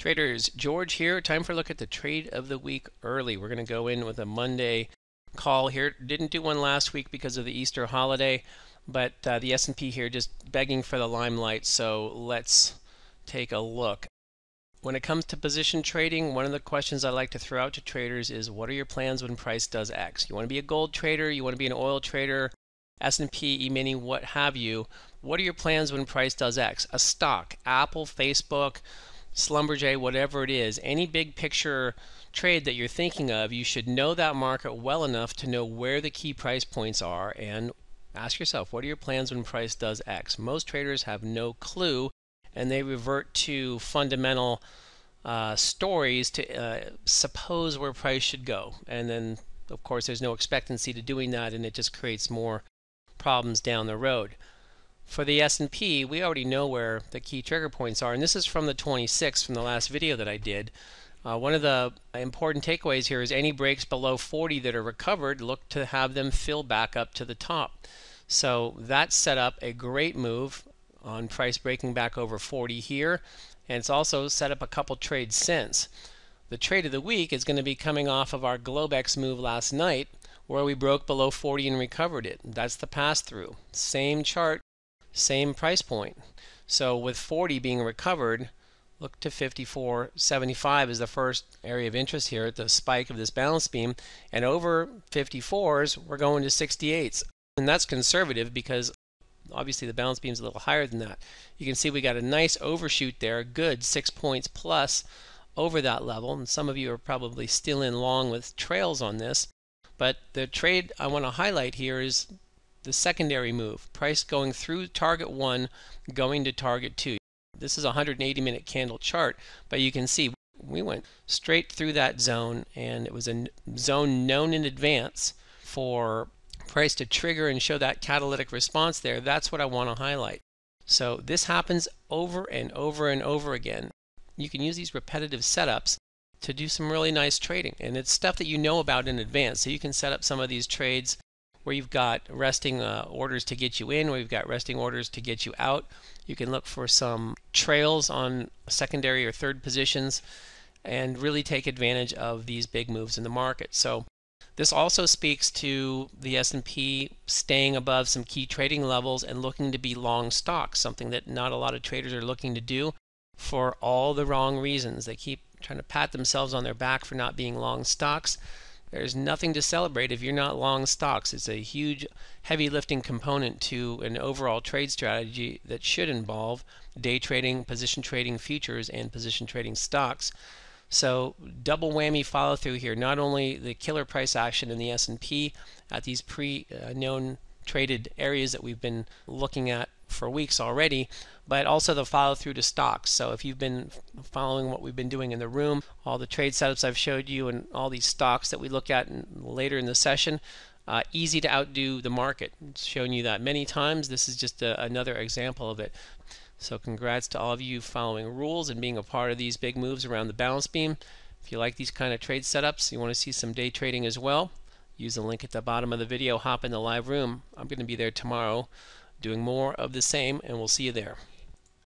Traders, George here. Time for a look at the trade of the week early. We're going to go in with a Monday call here. Didn't do one last week because of the Easter holiday, but the S&P here just begging for the limelight, so let's take a look. When it comes to position trading, one of the questions I like to throw out to traders is, what are your plans when price does X? You want to be a gold trader, you want to be an oil trader, S&P, emini, what have you. What are your plans when price does X? A stock, Apple, Facebook, Schlumberger, whatever it is, any big picture trade that you're thinking of, you should know that market well enough to know where the key price points are and ask yourself, what are your plans when price does X? Most traders have no clue, and they revert to fundamental stories to suppose where price should go. And then, of course, there's no expectancy to doing that, and it just creates more problems down the road. For the S&P, we already know where the key trigger points are, and this is from the 26th from the last video that I did. One of the important takeaways here is any breaks below 40 that are recovered, look to have them fill back up to the top. So that set up a great move on price breaking back over 40 here, and it's also set up a couple trades since. The trade of the week is going to be coming off of our Globex move last night, where we broke below 40 and recovered it. That's the pass-through. Same chart, same price point. So with 40 being recovered, look to 54.75 is the first area of interest here at the spike of this balance beam, and over 54s we're going to 68s, and that's conservative because obviously the balance beam is a little higher than that. You can see we got a nice overshoot there, good 6 points plus over that level, and some of you are probably still in long with trails on this, but the trade I want to highlight here is the secondary move, price going through target 1, going to target 2. This is a 180-minute candle chart, but you can see we went straight through that zone, and it was a zone known in advance for price to trigger and show that catalytic response there. That's what I want to highlight. So this happens over and over and over again. You can use these repetitive setups to do some really nice trading, and it's stuff that you know about in advance, so you can set up some of these trades where you've got resting orders to get you in, where you've got resting orders to get you out. You can look for some trails on secondary or third positions and really take advantage of these big moves in the market. So this also speaks to the S&P staying above some key trading levels and looking to be long stocks, something that not a lot of traders are looking to do for all the wrong reasons. They keep trying to pat themselves on their back for not being long stocks. There's nothing to celebrate if you're not long stocks. It's a huge heavy lifting component to an overall trade strategy that should involve day trading, position trading futures, and position trading stocks. So double whammy follow through here. Not only the killer price action in the S&P at these pre-known traded areas that we've been looking at for weeks already, but also the follow through to stocks. So if you've been following what we've been doing in the room, all the trade setups I've showed you and all these stocks that we look at later in the session, easy to outdo the market. It's shown you that many times. This is just another example of it. So congrats to all of you following rules and being a part of these big moves around the balance beam. If you like these kind of trade setups, you want to see some day trading as well, use the link at the bottom of the video, hop in the live room. I'm going to be there tomorrow doing more of the same, and we'll see you there.